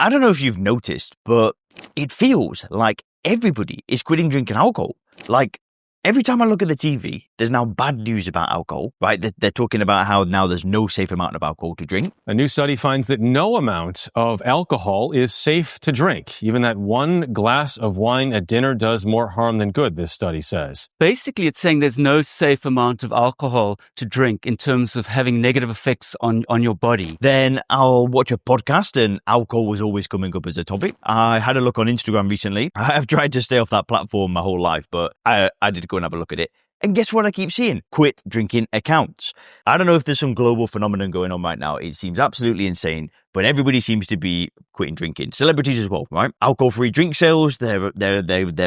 I don't know if you've noticed, but it feels like everybody is quitting drinking alcohol. Like, every time I look at the TV, there's now bad news about alcohol, right? They're talking about how now there's no safe amount of alcohol to drink. A new study finds that no amount of alcohol is safe to drink. Even that one glass of wine at dinner does more harm than good, this study says. Basically, it's saying there's no safe amount of alcohol to drink in terms of having negative effects on your body. Then I'll watch a podcast and alcohol was always coming up as a topic. I had a look on Instagram recently. I've tried to stay off that platform my whole life, but I did go and have a look at it. And guess what I keep seeing? Quit drinking accounts. I don't know if there's some global phenomenon going on right now. It seems absolutely insane, but everybody seems to be quitting drinking. Celebrities as well, right? Alcohol-free drink sales, they're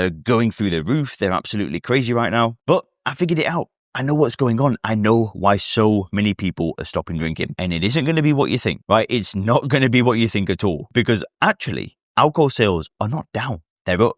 going through the roof. They're absolutely crazy right now. But I figured it out. I know what's going on. I know why so many people are stopping drinking. And it isn't going to be what you think, right? It's not going to be what you think at all. Because actually, alcohol sales are not down.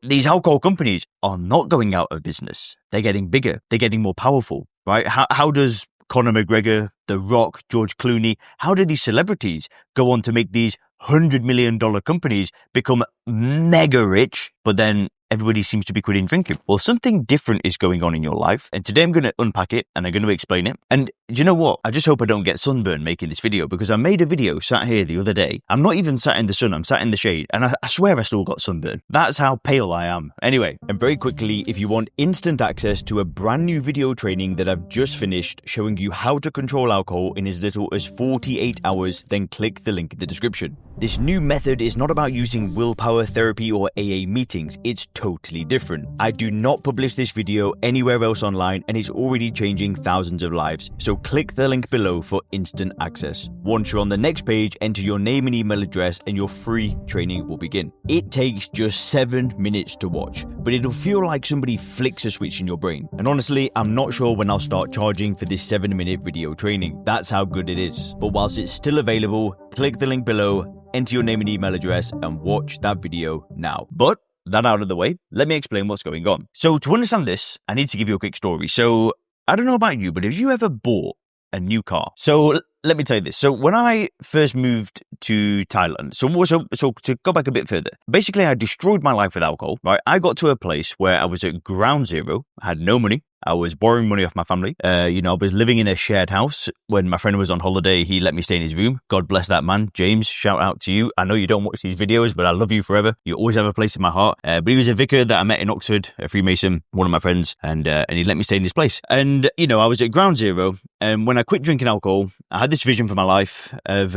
These alcohol companies are not going out of business. They're getting bigger. They're getting more powerful, right? How does Conor McGregor, The Rock, George Clooney, how do these celebrities go on to make these $100 million companies become mega rich, but then everybody seems to be quitting drinking? Well, something different is going on in your life. And today I'm going to unpack it and I'm going to explain it. And do you know what? I just hope I don't get sunburn making this video, because I made a video sat here the other day. I'm not even sat in the sun. I'm sat in the shade. And I swear I still got sunburn. That's how pale I am. Anyway, and very quickly, if you want instant access to a brand new video training that I've just finished showing you how to control alcohol in as little as 48 hours, then click the link in the description. This new method is not about using willpower therapy or AA meetings. It's totally different. I do not publish this video anywhere else online, and it's already changing thousands of lives. So click the link below for instant access. Once you're on the next page, enter your name and email address and your free training will begin. It takes just 7 minutes to watch, but it'll feel like somebody flicks a switch in your brain. And honestly, I'm not sure when I'll start charging for this 7-minute video training. That's how good it is. But whilst it's still available, click the link below, enter your name and email address, and watch that video now. But that out of the way, let me explain what's going on. So to understand this, I need to give you a quick story. So I don't know about you, but have you ever bought a new car? So let me tell you this. So when I first moved to Thailand, so to go back a bit further, basically I destroyed my life with alcohol, right? I got to a place where I was at ground zero. I had no money. I was borrowing money off my family. I was living in a shared house. When my friend was on holiday, he let me stay in his room. God bless that man. James, shout out to you. I know you don't watch these videos, but I love you forever. You always have a place in my heart. But he was a vicar that I met in Oxford, a Freemason, one of my friends, and he let me stay in his place. And, I was at ground zero. And when I quit drinking alcohol, I had this vision for my life of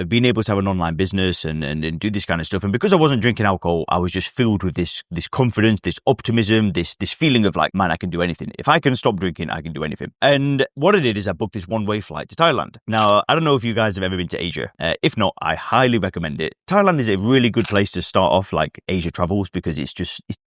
being able to have an online business and do this kind of stuff. And because I wasn't drinking alcohol, I was just filled with this confidence, this optimism, this feeling of like, man, I can do anything. If I can stop drinking, I can do anything. And what I did is I booked this one-way flight to Thailand. Now, I don't know if you guys have ever been to Asia. If not, I highly recommend it. Thailand is a really good place to start off like Asia travels, because it's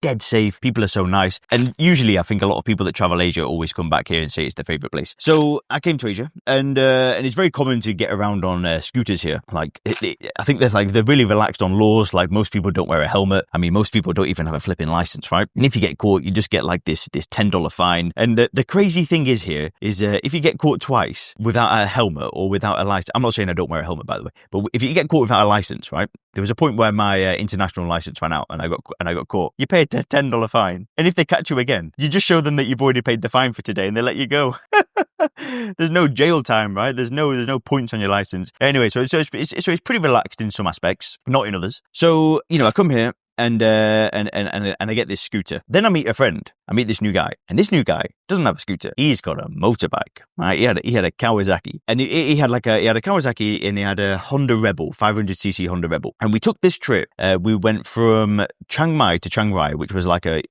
dead safe. People are so nice. And usually I think a lot of people that travel Asia always come back here and say it's their favorite place. So I came to Asia, and it's very common to get around on scooters here. Like, I think they're really relaxed on laws. Like, most people don't wear a helmet. I mean, most people don't even have a flipping license, right? And if you get caught, you just get like this $10 fine. And the crazy thing is here is if you get caught twice without a helmet or without a license, I'm not saying I don't wear a helmet, by the way, but if you get caught without a license, right? There was a point where my international license ran out and I got caught. You pay a $10 fine. And if they catch you again, you just show them that you've already paid the fine for today and they let you go. There's no jail time, right? There's no points on your license. Anyway, so it's pretty relaxed in some aspects, not in others. So, I come here and I get this scooter. Then I meet a friend. I meet this new guy, and this new guy doesn't have a scooter. He's got a motorbike. Right? He had a Kawasaki, and he had a Kawasaki, and he had a Honda Rebel, 500cc Honda Rebel. And we took this trip. We went from Chiang Mai to Chiang Rai, which was like it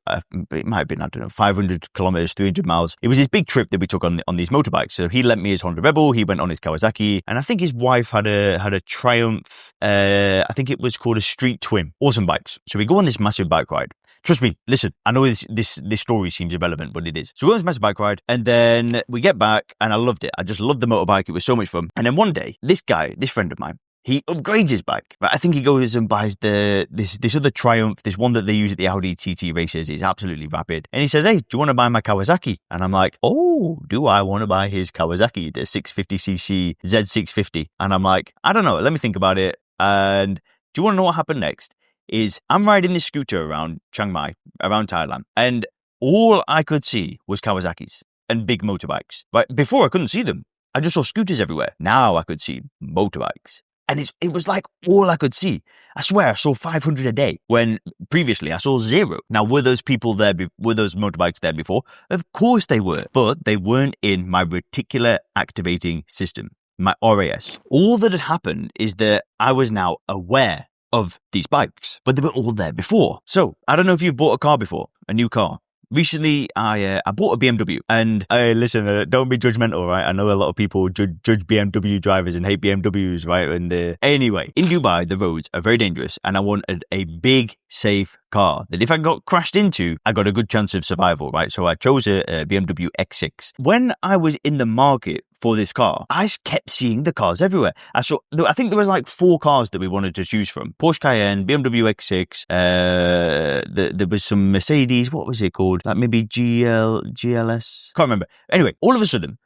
might have been, I don't know, 500 kilometers, 300 miles. It was this big trip that we took on these motorbikes. So he lent me his Honda Rebel. He went on his Kawasaki, and I think his wife had a Triumph. I think it was called a Street Twin. Awesome bikes. So we go on this massive bike ride. Trust me, listen, I know this story seems irrelevant, but it is. So we go on this massive bike ride, and then we get back, and I loved it. I just loved the motorbike. It was so much fun. And then one day, this friend of mine, he upgrades his bike. Right? I think he goes and buys this other Triumph, this one that they use at the Audi TT races. It's absolutely rapid. And he says, hey, do you want to buy my Kawasaki? And I'm like, oh, do I want to buy his Kawasaki, the 650cc Z650? And I'm like, I don't know. Let me think about it. And Do you want to know what happened next? Is I'm riding this scooter around Chiang Mai, around Thailand, and all I could see was Kawasaki's and big motorbikes. Right? Before I couldn't see them. I just saw scooters everywhere. Now I could see motorbikes. And it was like all I could see. I swear I saw 500 a day when previously I saw 0. Now, were those people there, were those motorbikes there before? Of course they were, but they weren't in my reticular activating system, my RAS. All that had happened is that I was now aware of these bikes, but they were all there before. So I don't know if you've bought a car before, a new car. Recently, I bought a BMW, and listen, don't be judgmental, right? I know a lot of people judge BMW drivers and hate BMWs, right? And anyway, in Dubai, the roads are very dangerous, and I wanted a big, safe car that if I got crashed into, I got a good chance of survival, right? So I chose a BMW X6. When I was in the market for this car, I kept seeing the cars everywhere. I think there was like 4 cars that we wanted to choose from. Porsche Cayenne, BMW X6, there was some Mercedes, what was it called? Like maybe GLS? Can't remember. Anyway, all of a sudden,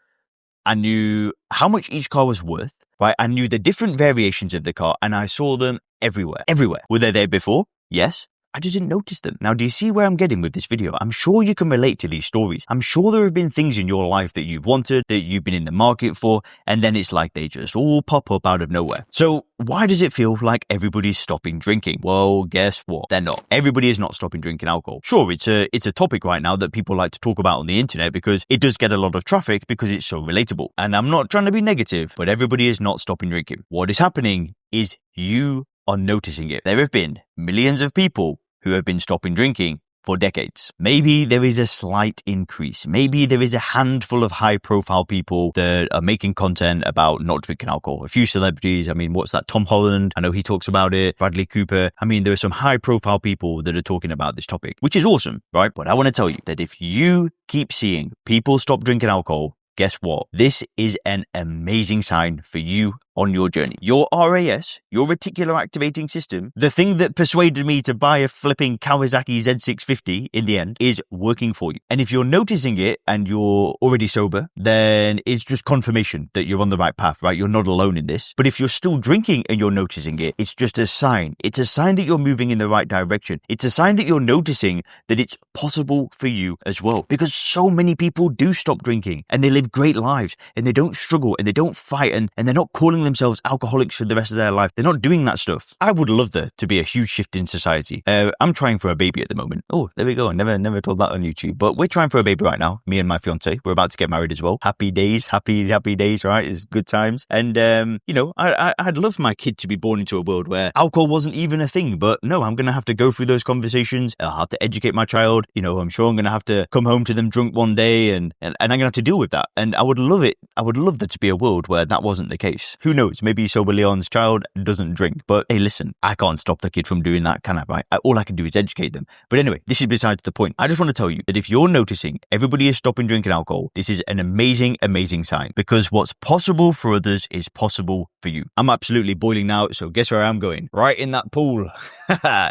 I knew how much each car was worth, right? I knew the different variations of the car, and I saw them everywhere. Everywhere. Were they there before? Yes. I just didn't notice them. Now, do you see where I'm getting with this video? I'm sure you can relate to these stories. I'm sure there have been things in your life that you've wanted, that you've been in the market for, and then it's like they just all pop up out of nowhere. So why does it feel like everybody's stopping drinking? Well, guess what? They're not. Everybody is not stopping drinking alcohol. Sure, it's a topic right now that people like to talk about on the internet because it does get a lot of traffic because it's so relatable. And I'm not trying to be negative, but everybody is not stopping drinking. What is happening is you are noticing it. There have been millions of people who have been stopping drinking for decades. Maybe there is a slight increase. Maybe there is a handful of high-profile people that are making content about not drinking alcohol. A few celebrities. I mean, what's that? Tom Holland. I know he talks about it. Bradley Cooper. I mean, there are some high-profile people that are talking about this topic, which is awesome, right? But I want to tell you that if you keep seeing people stop drinking alcohol, guess what? This is an amazing sign for you on your journey. Your RAS, your reticular activating system, the thing that persuaded me to buy a flipping Kawasaki Z650 in the end, is working for you. And if you're noticing it and you're already sober, then it's just confirmation that you're on the right path, right? You're not alone in this. But if you're still drinking and you're noticing it, it's just a sign. It's a sign that you're moving in the right direction. It's a sign that you're noticing that it's possible for you as well. Because so many people do stop drinking and they live great lives and they don't struggle and they don't fight and they're not calling themselves alcoholics for the rest of their life. They're not doing that stuff. I would love there to be a huge shift in society. I'm trying for a baby at the moment. Oh, there we go. I never told that on YouTube, but we're trying for a baby right now. Me and my fiance. We're about to get married as well. Happy days, happy days, right? It's good times. And I'd love my kid to be born into a world where alcohol wasn't even a thing. But no, I'm gonna have to go through those conversations. I'll have to educate my child. I'm sure I'm gonna have to come home to them drunk one day, and I'm gonna have to deal with that. And I would love it. I would love there to be a world where that wasn't the case. Who knows? Maybe Sober Leon's child doesn't drink. But hey, listen, I can't stop the kid from doing that, can I? Right? All I can do is educate them. But anyway, this is besides the point. I just want to tell you that if you're noticing everybody is stopping drinking alcohol, this is an amazing, amazing sign. Because what's possible for others is possible for you. I'm absolutely boiling now, so guess where I'm going? Right in that pool.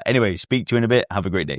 Anyway, speak to you in a bit. Have a great day.